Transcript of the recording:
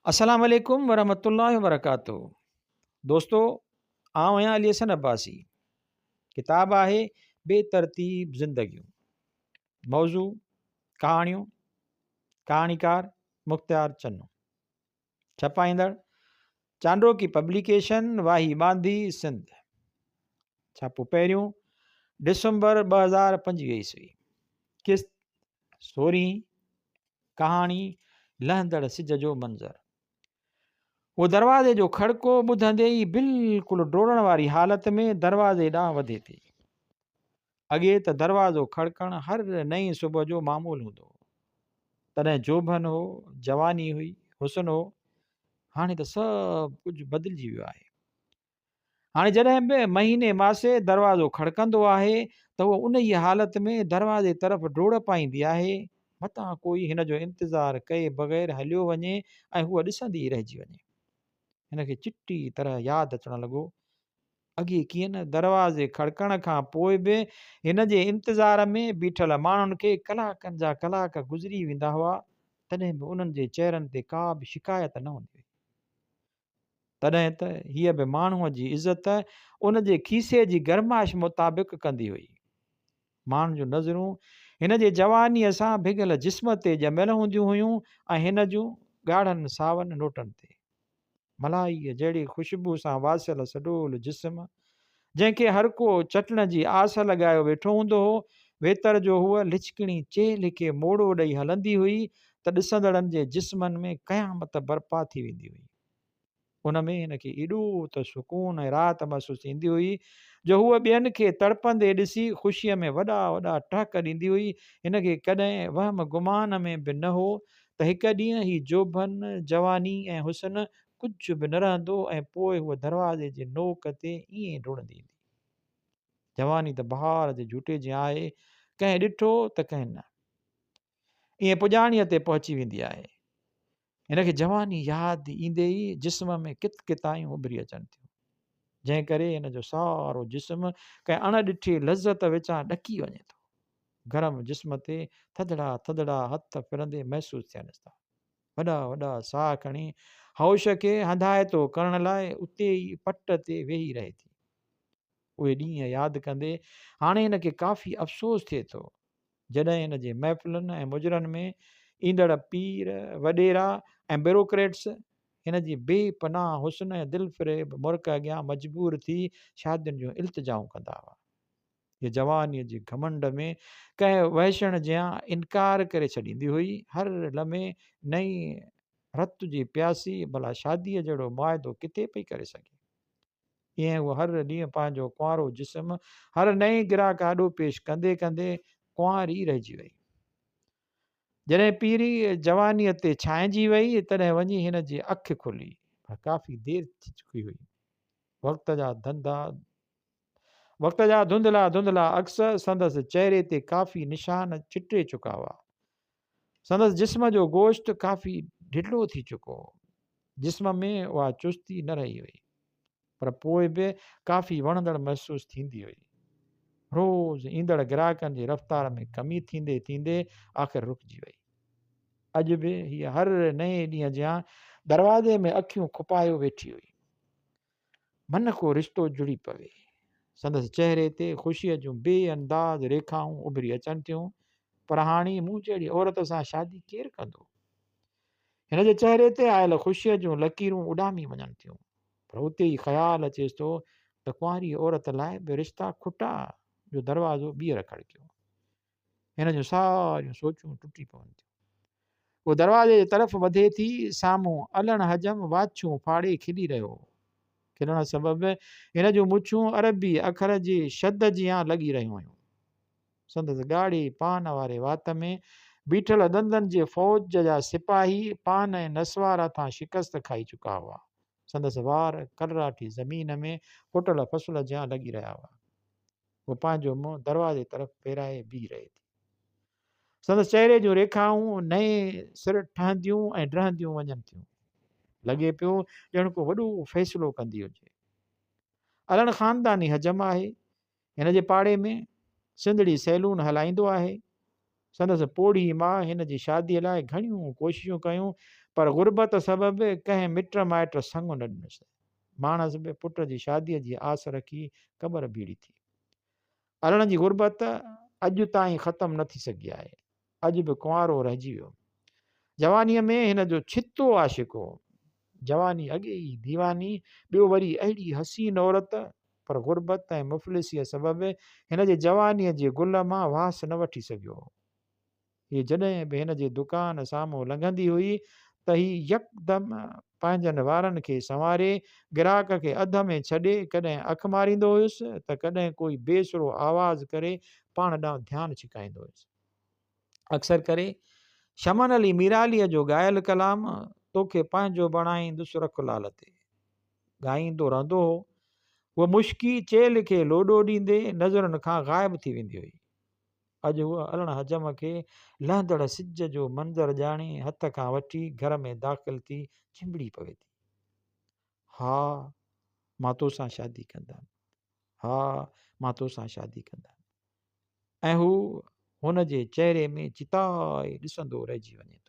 अस्सलाम वालेकुम वरहमतुल्लाहि वबरकातुहू। दोस्तों, आउं आहियां अली हसन अब्बासी। किताब आहे बेतरतीब ज़िंदगियूं। मौज़ू कहाणियूं, कहाणीकार मुख्तियार चन्नू। छपाईंदड़ चांडो की पब्लिकेशन, वाही बांदी, सिंध। छापो पहिरियों दिसंबर 2025 ईस्वी। किस्त 16। कहाणी लहंदड़ सिज जो मंज़र। वो दरवाज़े जो खड़को ॿुधंदे ई बिल्कुलु डोड़ण वारी हालत में दरवाज़े ॾांहुं वधे थी। अॻे त दरवाज़ो खड़कणु हर नई सुबुह जो मामूल हूंदो हो। तॾहिं जोभन हो, जवानी हुई, हुस्न हो। हाणे त सभु कुझु बदिलिजी वियो आहे। हाणे जॾहिं बि महीने मासे दरवाज़ो खड़कंदो आहे त उहो उन ई हालत में दरवाज़े तरफ़ डोड़ पाईंदी आहे। मतां कोई हिन जो इंतज़ारु कए बग़ैर हलियो वञे ऐं हूअ ॾिसंदी ई रहिजी वञे। हिनखे चिटी तरह यादि अचणु लॻो, अॻे कीअं न दरवाज़े खड़कण खां पोइ बि हिन जे इंतज़ार में बीठल माण्हुनि खे कलाकनि जा कलाक गुज़री वेंदा हुआ, तॾहिं बि उन्हनि जे चेहरनि ते का बि शिकायत न हूंदी हुई। तॾहिं त हीअ बि माण्हूअ जी इज़त उन जे खीसे जी गरमाइश मुताबिक़ कंदी हुई। माण्हुनि जूं नज़रूं हिन जे जवानीअ सां भिगल जिस्म ते ॼमियल हूंदियूं हुयूं ऐं हिन जूं ॻाढ़नि सावनि नोटनि ते मलाईअ जहिड़ी ख़ुशबू सां वासियल सॾोल जिस्म, जंहिंखे हर को चटण जी आस लॻायो वेठो हूंदो हो। वेतर जो हूअ लिचकिणी चेल खे मोड़ो ॾेई हलंदी हुई त ॾिसंदड़नि जे जिस्मनि में क़यामत बर्पा थी वेंदी हुई। उन में हिनखे एॾो त सुकून ऐं राहत महसूसु थींदी हुई जो हूअ ॿियनि खे तड़पंदे ॾिसी ख़ुशीअ में वॾा वॾा टहक ॾींदी हुई। हिनखे कॾहिं वहम गुमान में बि न हो त हिकु ॾींहुं ही जोभन, जवानी ऐं हुस्न कुझु बि न रहंदो ऐं पोइ हूअ दरवाज़े जे नोक ते ईअं डुड़ंदी ईंदी। जवानी त बहार जे झूटे जीअं आहे, कंहिं ॾिठो त कंहिं न, ईअं पुॼाणीअ ते पहुची वेंदी आहे। हिनखे जवानी यादि ईंदे ई जिस्म में कित कितायूं उभरी अचनि थियूं, जंहिं करे हिन जो सारो जिस्म कंहिं अणॾिठी लज़त विचां ॾकी वञे थो। गरम जिस्म ते थधड़ा थधड़ा हथ फिरंदे महसूसु थियनि था। वॾा वॾा साह खणी हौश खे हंधाइतो करण लाइ उते ई पट ते वेही रहे थी। उहे ॾींहं यादि कंदे हाणे हिनखे काफ़ी अफ़सोस थिए थो, जॾहिं हिन जे महफ़िलुनि ऐं मुजरनि में ईंदड़ पीर, वॾेरा ऐं ब्यूरोक्रेट्स हिन जी बेपनाह हुस्न ऐं दिलफ़रेब मुर्क अॻियां मजबूर थी शादियुनि जूं इल्तिजाऊं कंदा हुआ। हीअ जवानीअ जे घमंड में कंहिं वहशण जियां इनकार करे छॾींदी हुई। हर लम्हे नई रत जी प्यासी भला शादीअ जहिड़ो मुआदो किथे पई करे सघे। ईअं उहो हर ॾींहुं पंहिंजो कुंवारो जिस्म हर नए ग्राहक आॾो पेश कंदे कंदे कुंवारी रहिजी वई। जॾहिं पीरी जवानीअ ते छांइजी वई तॾहिं वञी हिन जी अखि खुली, पर काफ़ी देरि थी चुकी हुई। वक़्त जा धुंधला धुंधला अक्स संदसि चहिरे ते काफ़ी निशान चिटे चुका हुआ। संदसि जिस्म जो गोश्त काफ़ी ढिलो थी चुको हो। जिस्म में उहा चुस्ती न रही हुई, पर पोइ बि काफ़ी वणंदड़ महसूसु थींदी हुई। रोज़ ईंदड़ ग्राहकनि जी रफ़्तार में कमी थींदे थींदे आख़िर रुकिजी वई। अॼु बि हीअ हर नए ॾींहं जियां दरवाज़े में अखियूं खुपायो वेठी हुई। मन को रिश्तो जुड़ी पवे। संदसि चहिरे ते ख़ुशीअ जूं बेअंदाज़ रेखाऊं उभरी अचनि थियूं, पर हाणे मूं जहिड़ी औरत सां शादी केरु कंदो? हिन जे चहिरे ते आयल ख़ुशीअ जूं लकीरूं उॾामी वञनि थियूं, पर उते ई ख़्यालु अचेसि थो त कुंवारी औरत लाइ बि रिश्ता खुटा जो दरवाज़ो ॿीहर खड़कियो। हिन जूं सारियूं सोचूं टुटी पवनि थियूं। उहो दरवाज़े जे तरफ़ वधे थी, साम्हूं अलण हजम वाछूं फाड़े खिली रहियो हो। खिलण सबबि हिन जूं मुछूं अरबी अखर जी शद जियां लॻी रहियूं हुयूं। संदसि ॻाढ़ी पान वारे वात में बीठल दंदनि जे फ़ौज जा सिपाही पान ऐं नसवार तां शिकस्त खाई चुका हुआ। संदसि वार करराठी ज़मीन में फुटल फसल जियां लॻी रहिया हुआ। उहो पंहिंजो मुंहुं दरवाज़े तरफ़ फेराए बीह रहे थी। संदसि चहिरे जूं रेखाऊं नए सिर ठहंदियूं ऐं ड्रहंदियूं वञनि थियूं। लॻे पियो ॼण को वॾो फ़ैसिलो कंदी हुजे। अलण ख़ानदानी हजम आहे। हिन जे पाड़े में सिंधड़ी सैलून हलाईंदो आहे। संदसि पोड़ी मां हिन जी शादीअ लाइ घणियूं कोशिशूं कयूं, पर गुरबत सबबि कंहिं मिट माइट संग न ॾिनसि। माणस बि पुट जी शादीअ जी आस रखी क़बर बीड़ी थी। हलण जी गुरबत अॼु ताईं ख़तमु न थी सघी आहे। अॼु बि कुंवारो रहिजी वियो। जवानीअ में हिन जो छितो आशिक़ हो। जवानी अॻे ई दीवानी, ॿियो वरी अहिड़ी हसीन औरत, पर गुरबत ऐं मुफ़लिसीअ सबबि हिन जे जवानीअ जे गुल मां वास न वठी सघियो। हीअ जॾहिं बि हिन जे दुकान साम्हूं लंघंदी हुई त हीउ यकदमि पंहिंजनि वारनि खे संवारे ग्राहक खे अध में छॾे कॾहिं अखि मारींदो हुयुसि त कॾहिं कोई बेसुरो आवाज़ करे पाण ॾांहुं ध्यानु छिकाईंदो हुयुसि। अक्सर करे शमन अली मीरालीअ जो ॻायल कलाम तोखे पंहिंजो बणाईंदुसि रख लाल ते ॻाईंदो रहंदो हो। उहा मुश्की चेल खे लोॾो ॾींदे नज़रुनि खां ग़ाइबु थी वेंदी हुई। अॼु उहा अलण हजम खे लहंदड़ सिज जो मंज़र ॼाणे हथ खां वठी घर में दाख़िल थी चिंबड़ी पवे थी। हा मां तोसां शादी कंदमि, हा मां तोसां शादी कंदमि। ऐं हू हुन जे चहिरे में चिताए ॾिसंदो रहिजी वञे थो।